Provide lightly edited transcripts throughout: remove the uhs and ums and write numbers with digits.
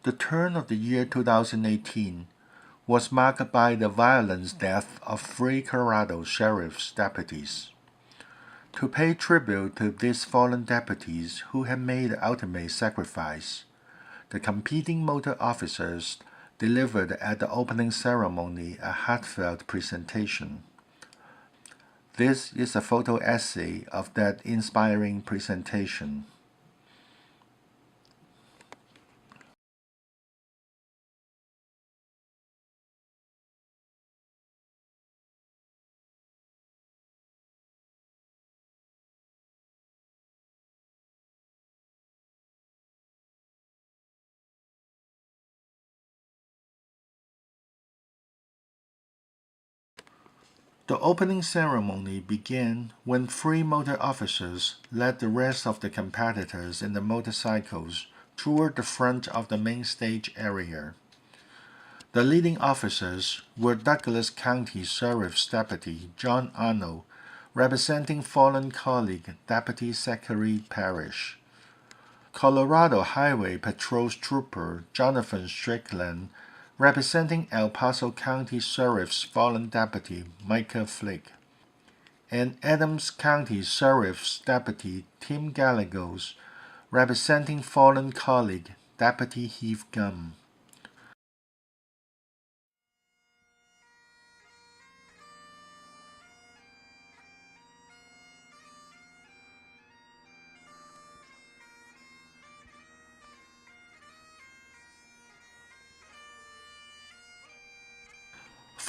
The turn of the year 2018 was marked by the violent death of three Colorado sheriff's deputies. To pay tribute to these fallen deputies who had made the ultimate sacrifice, the competing motor officers delivered at the opening ceremony a heartfelt presentation. This is a photo essay of that inspiring presentation. The opening ceremony began when three motor officers led the rest of the competitors in the motorcycles toward the front of the main stage area. The leading officers were Douglas County Sheriff's Deputy John Arnold, representing fallen colleague Deputy Zachary Parrish, Colorado Highway Patrol Trooper Jonathan Strickland, representing El Paso County Sheriff's fallen deputy Michael Flick, and Adams County Sheriff's Deputy Tim Gallegos, representing fallen colleague Deputy Heath Gum.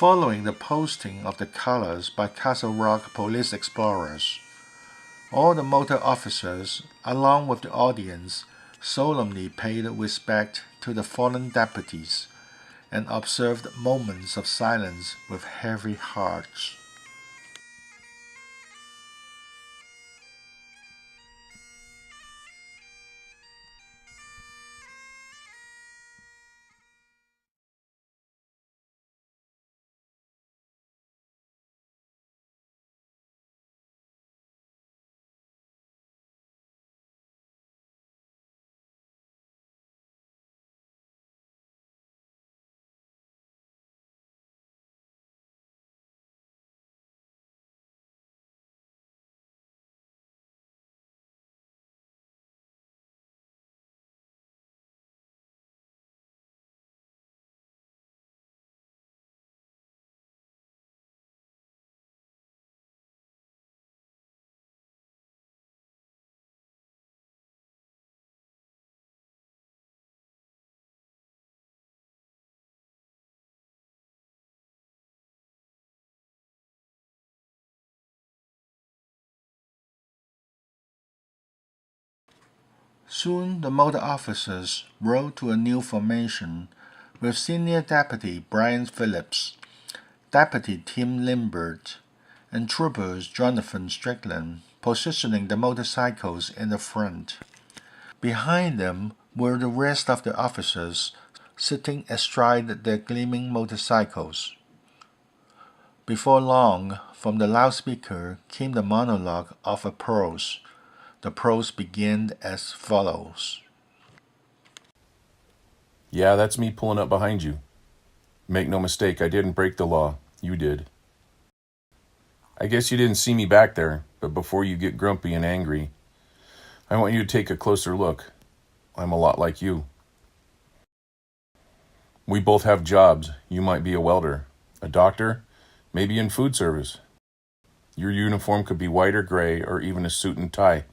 Following the posting of the colors by Castle Rock police explorers, all the motor officers, along with the audience, solemnly paid respect to the fallen deputies and observed moments of silence with heavy hearts. Soon the motor officers rode to a new formation with Senior Deputy Brian Phillips, Deputy Tim Limbert, and Troopers Jonathan Strickland positioning the motorcycles in the front. Behind them were the rest of the officers sitting astride their gleaming motorcycles. Before long, from the loudspeaker came the monologue of a prose. The prose began as follows. Yeah, that's me pulling up behind you. Make no mistake, I didn't break the law. You did. I guess you didn't see me back there, but before you get grumpy and angry, I want you to take a closer look. I'm a lot like you. We both have jobs. You might be a welder, a doctor, maybe in food service. Your uniform could be white or gray or even a suit and tie.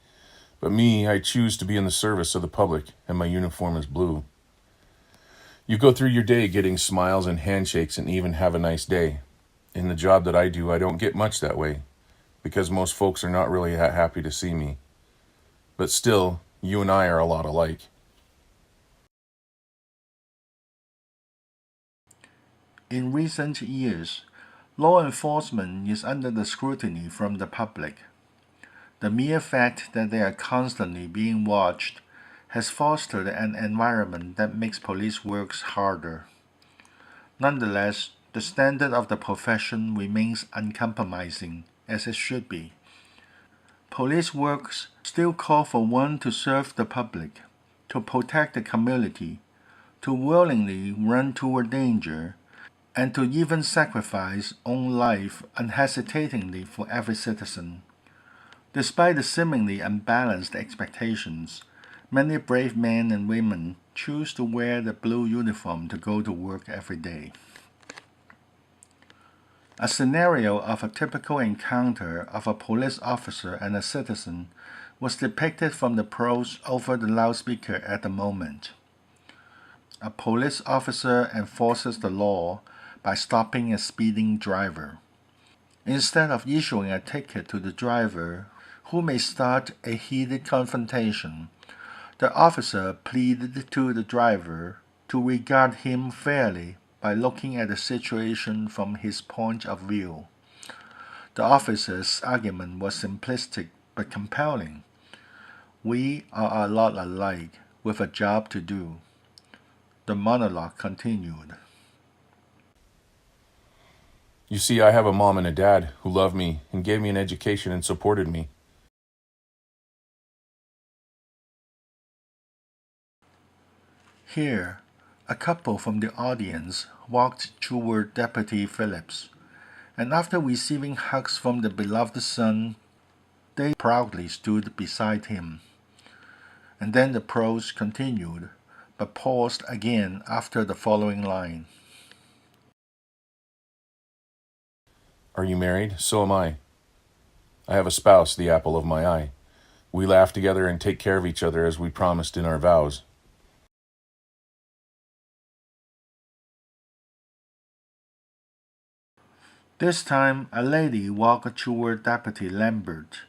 But me, I choose to be in the service of the public, and my uniform is blue. You go through your day getting smiles and handshakes and even have a nice day. In the job that I do, I don't get much that way, because most folks are not really that happy to see me. But still, you and I are a lot alike. In recent years, law enforcement is under the scrutiny from the public. The mere fact that they are constantly being watched has fostered an environment that makes police work harder. Nonetheless, the standard of the profession remains uncompromising, as it should be. Police works still call for one to serve the public, to protect the community, to willingly run toward danger, and to even sacrifice own life unhesitatingly for every citizen. Despite the seemingly unbalanced expectations, many brave men and women choose to wear the blue uniform to go to work every day. A scenario of a typical encounter of a police officer and a citizen was depicted from the prose over the loudspeaker at the moment. A police officer enforces the law by stopping a speeding driver. Instead of issuing a ticket to the driver, who may start a heated confrontation, the officer pleaded to the driver to regard him fairly by looking at the situation from his point of view. The officer's argument was simplistic but compelling. We are a lot alike, with a job to do. The monologue continued. You see, I have a mom and a dad who loved me and gave me an education and supported me. Here, a couple from the audience walked toward Deputy Phillips, and after receiving hugs from the beloved son, they proudly stood beside him. And then the prose continued, but paused again after the following line. Are you married? So am I. I have a spouse, the apple of my eye. We laugh together and take care of each other as we promised in our vows. This time, a lady walked toward Deputy Lambert,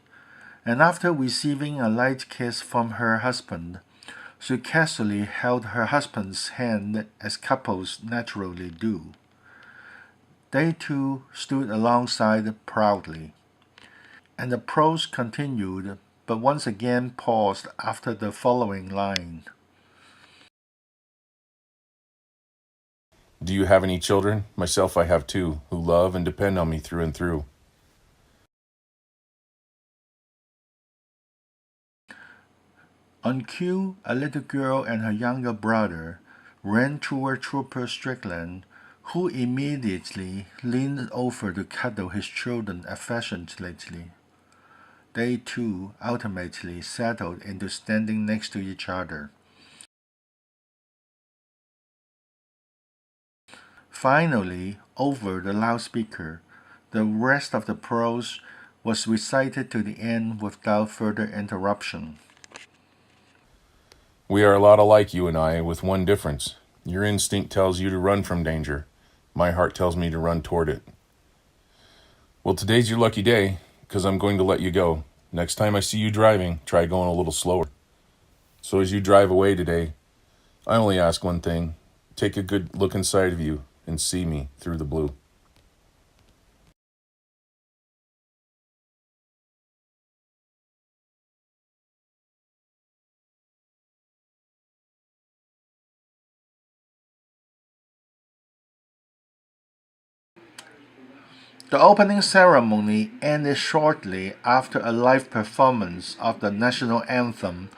and after receiving a light kiss from her husband, she casually held her husband's hand as couples naturally do. They too stood alongside proudly, and the prose continued, but once again paused after the following line. Do you have any children? Myself, I have two, who love and depend on me through and through. On cue, a little girl and her younger brother ran toward Trooper Strickland, who immediately leaned over to cuddle his children affectionately. They too ultimately settled into standing next to each other. Finally, over the loudspeaker, the rest of the prose was recited to the end without further interruption. We are a lot alike, you and I, with one difference. Your instinct tells you to run from danger. My heart tells me to run toward it. Well, today's your lucky day, because I'm going to let you go. Next time I see you driving, try going a little slower. So as you drive away today, I only ask one thing. Take a good look inside of you and see me through the blue. The opening ceremony ended shortly after a live performance of the national anthem,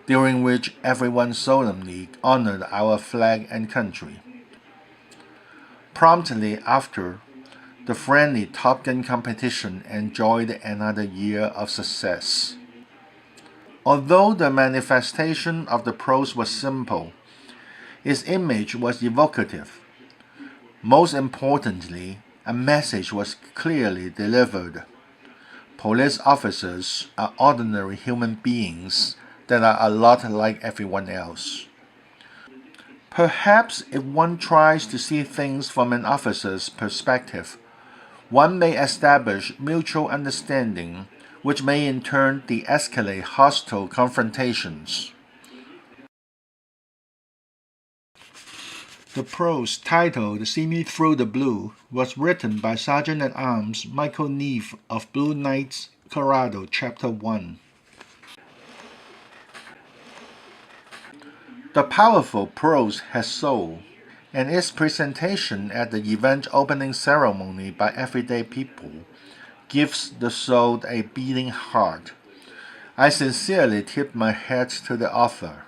during which everyone solemnly honored our flag and country. Promptly after, the friendly Top Gun competition enjoyed another year of success. Although the manifestation of the prose was simple, its image was evocative. Most importantly, a message was clearly delivered. Police officers are ordinary human beings that are a lot like everyone else. Perhaps if one tries to see things from an officer's perspective, one may establish mutual understanding, which may in turn de-escalate hostile confrontations. The prose titled "See Me Through the Blue" was written by Sergeant-at-Arms Michael Neve of Blue Knights, Colorado, Chapter 1. The powerful prose has soul, and its presentation at the event opening ceremony by everyday people gives the soul a beating heart. I sincerely tip my hat to the author.